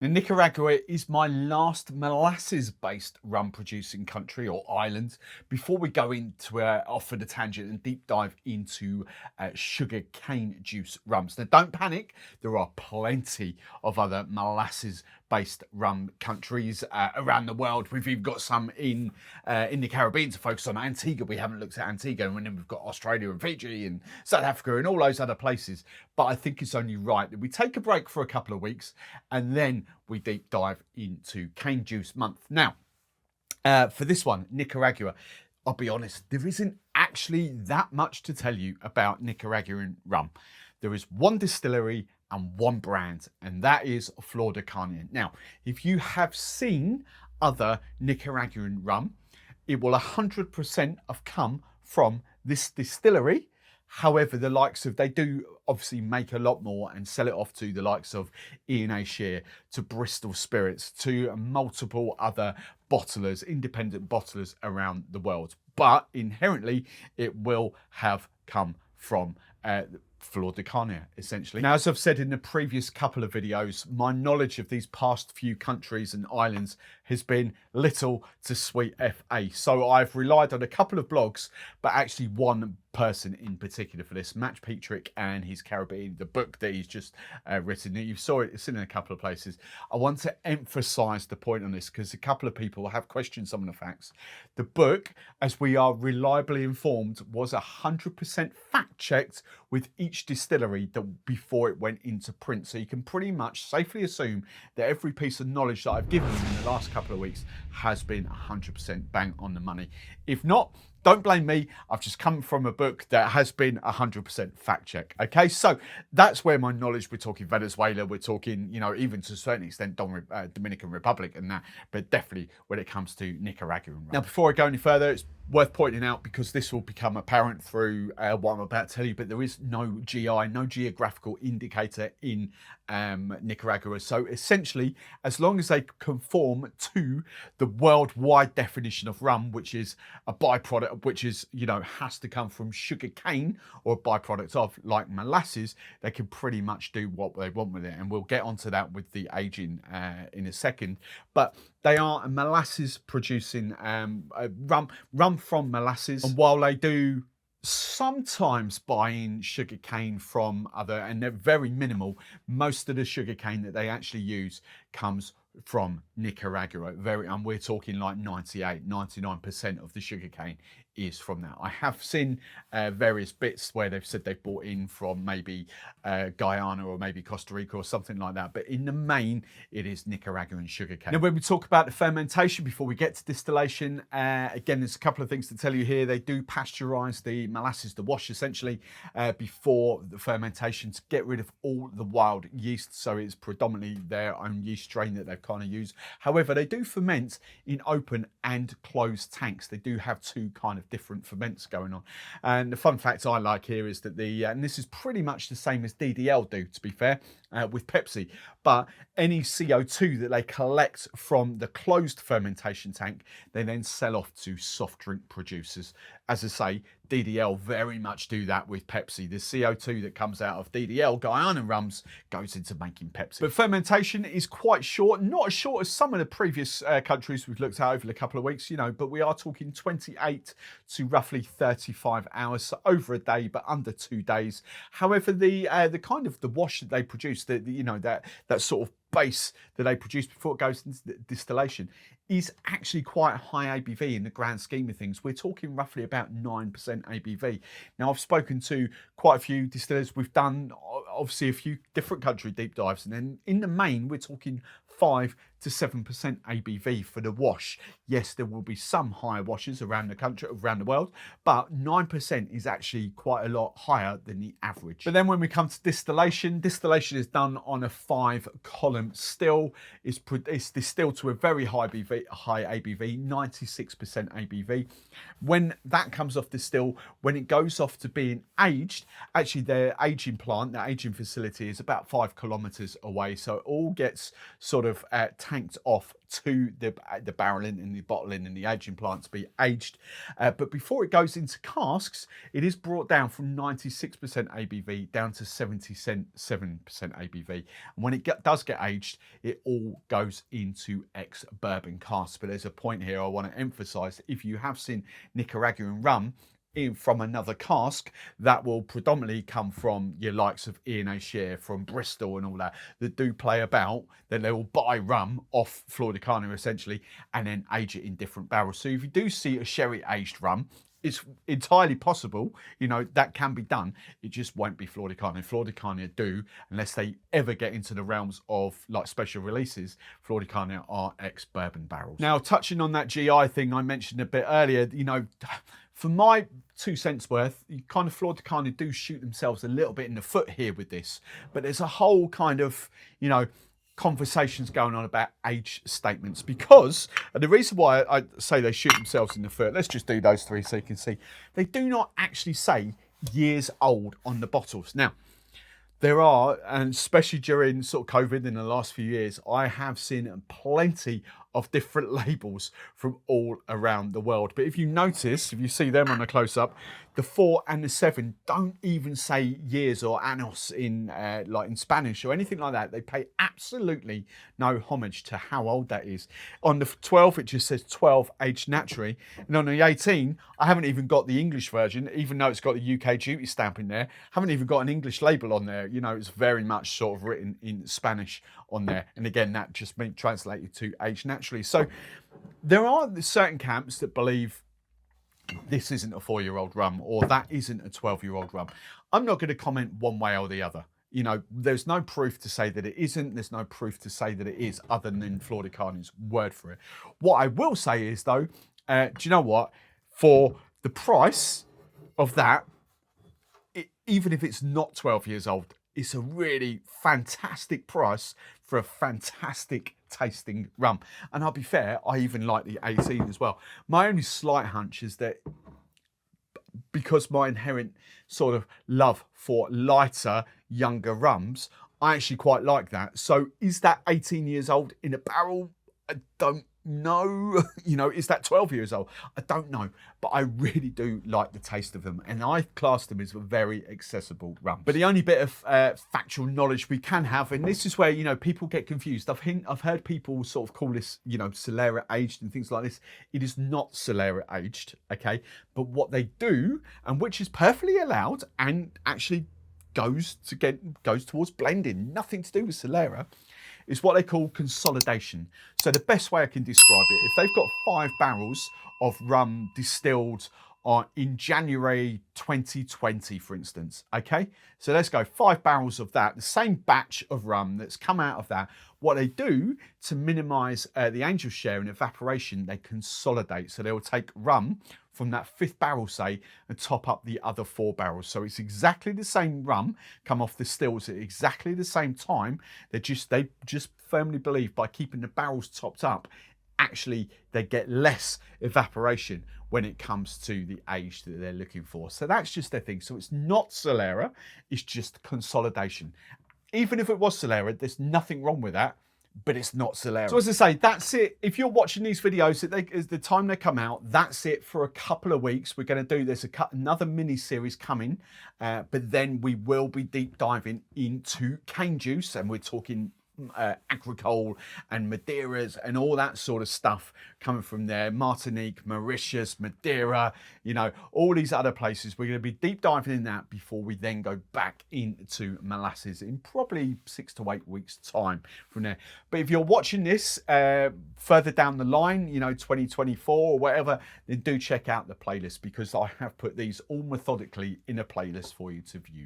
Now, Nicaragua is my last molasses-based rum producing country or island before we go into off on a tangent and deep dive into sugar cane juice rums. Now, don't panic. There are plenty of other molasses-based rum countries around the world. We've even got some in the Caribbean to focus on Antigua. We haven't looked at Antigua, and then we've got Australia and Fiji and South Africa and all those other places. But I think it's only right that we take a break for a couple of weeks and then we deep dive into cane juice month. Now, for this one, Nicaragua, I'll be honest, there isn't actually that much to tell you about Nicaraguan rum. There is one distillery and one brand, and that is Flor De Cana. Now, if you have seen other Nicaraguan rum, it will 100% have come from this distillery. However, the likes of, they do obviously make a lot more and sell it off to the likes of E&A Share, to Bristol Spirits, to multiple other bottlers, independent bottlers around the world. But inherently, it will have come from Flor De Cana, essentially. Now, as I've said in the previous couple of videos, my knowledge of these past few countries and islands has been little to sweet FA. So I've relied on a couple of blogs, but actually one person in particular for this, Match Petrick and his Caribbean, the book that he's just written. You saw it, it's in a couple of places. I want to emphasize the point on this because a couple of people have questioned some of the facts. The book, as we are reliably informed, was 100% fact checked with each distillery before it went into print. So you can pretty much safely assume that every piece of knowledge that I've given you in the last couple of weeks has been 100% bang on the money. If not, don't blame me. I've just come from a book that has been 100% fact check. Okay, so that's where my knowledge, we're talking Venezuela, we're talking, you know, even to a certain extent Dominican Republic and that, but definitely when it comes to Nicaraguan. Now, before I go any further, it's worth pointing out, because this will become apparent through what I'm about to tell you, but there is no GI, no geographical indicator in Nicaragua. So essentially, as long as they conform to the worldwide definition of rum, which is a byproduct, which is, you know, has to come from sugar cane or a byproduct of, like molasses, they can pretty much do what they want with it. And we'll get onto that with the aging in a second. But they are a molasses producing rum from molasses. And while they do sometimes buy in sugar cane from other, and they're very minimal, most of the sugar cane that they actually use comes from Nicaragua. And we're talking like 99% of the sugar cane is from that. I have seen various bits where they've said they've bought in from maybe Guyana or maybe Costa Rica or something like that, but in the main it is Nicaraguan sugar cane. Now, when we talk about the fermentation before we get to distillation, again, there's a couple of things to tell you here. They do pasteurize the molasses, the wash, essentially before the fermentation, to get rid of all the wild yeast. So it's predominantly their own yeast strain that they've kind of used. However, they do ferment in open and closed tanks. They do have two kind of different ferments going on. And the fun fact I like here is that and this is pretty much the same as DDL do, to be fair, with Pepsi, but any CO2 that they collect from the closed fermentation tank, they then sell off to soft drink producers. As I say, DDL very much do that with Pepsi. The CO2 that comes out of DDL, Guyana rums, goes into making Pepsi. But fermentation is quite short, not as short as some of the previous countries we've looked at over the couple of weeks, you know, but we are talking 28 to roughly 35 hours, so over a day, but under 2 days. However, the kind of the wash that they produce, you know, that sort of base that they produce before it goes into distillation is actually quite a high ABV in the grand scheme of things. We're talking roughly about 9% ABV. Now, I've spoken to quite a few distillers. We've done obviously a few different country deep dives, and then in the main we're talking 5 to 7% ABV for the wash. Yes, there will be some higher washes around the country, around the world, but 9% is actually quite a lot higher than the average. But then when we come to distillation, distillation is done on a 5-column still. It's distilled to a very high ABV, 96% ABV. When that comes off the still, when it goes off to being aged, actually their aging plant, their aging facility is about 5 kilometers away. So it all gets sort of tanked off to the barreling and the bottling and the aging plant to be aged. But before it goes into casks, it is brought down from 96% ABV down to 77% ABV. And when it does get aged, it all goes into ex-bourbon casks. But there's a point here I want to emphasize. If you have seen Nicaraguan rum from another cask, that will predominantly come from your likes of Ian Share from Bristol and all that do play about, then they will buy rum off Flor De Cana essentially and then age it in different barrels. So if you do see a sherry aged rum, it's entirely possible, you know, that can be done. It just won't be Flor De Cana. Flor De Cana do, unless they ever get into the realms of like special releases, Flor De Cana are ex-bourbon barrels. Now, touching on that GI thing I mentioned a bit earlier, you know, for my 2 cents worth, kind of Flor De Cana do shoot themselves a little bit in the foot here with this. But there's a whole kind of, you know, conversations going on about age statements, because the reason why I say they shoot themselves in the foot, let's just do those three so you can see, they do not actually say years old on the bottles. Now, there are, and especially during sort of COVID in the last few years, I have seen plenty of different labels from all around the world. But if you notice, if you see them on a close-up, the 4 and the 7 don't even say years or años in like in Spanish or anything like that. They pay absolutely no homage to how old that is. On the 12, it just says 12 aged naturally. And on the 18, I haven't even got the English version, even though it's got the UK duty stamp in there. Haven't even got an English label on there. You know, it's very much sort of written in Spanish on there. And again, that just means translated to aged naturally. So there are certain camps that believe this isn't a 4-year-old rum or that isn't a 12-year-old rum. I'm not going to comment one way or the other. You know, there's no proof to say that it isn't. There's no proof to say that it is, other than Flor De Cana's word for it. What I will say is, though, do you know what? For the price of that, even if it's not 12 years old, it's a really fantastic price for a fantastic tasting rum. And I'll be fair, I even like the 18 as well. My only slight hunch is that because my inherent sort of love for lighter, younger rums, I actually quite like that. So is that 18 years old in a barrel? I don't know. You know, is that 12 years old? I don't know, but I really do like the taste of them, and I class them as a very accessible rum. But the only bit of factual knowledge we can have, and this is where, you know, people get confused. I've heard people sort of call this, you know, Solera aged and things like this. It is not Solera aged, okay? But what they do, and which is perfectly allowed and actually goes towards blending, nothing to do with Solera, is what they call consolidation. So the best way I can describe it, if they've got 5 barrels of rum distilled in January 2020, for instance, okay? So let's go 5 barrels of that, the same batch of rum that's come out of that. What they do to minimize the angel share and evaporation, they consolidate. So they will take rum from that 5th barrel, say, and top up the other 4 barrels. So it's exactly the same rum, come off the stills at exactly the same time. They just firmly believe by keeping the barrels topped up, actually they get less evaporation when it comes to the age that they're looking for. So that's just their thing. So it's not Solera, it's just consolidation. Even if it was Solera, there's nothing wrong with that, but it's not Solera. So as I say, that's it. If you're watching these videos, at the time they come out, that's it for a couple of weeks. We're going to do this, another mini series coming, but then we will be deep diving into cane juice, and we're talking agricole and Madeiras and all that sort of stuff coming from there. Martinique, Mauritius, Madeira, you know, all these other places. We're going to be deep diving in that before we then go back into molasses in probably 6 to 8 weeks time from there. But if you're watching this further down the line, you know, 2024 or whatever, then do check out the playlist, because I have put these all methodically in a playlist for you to view.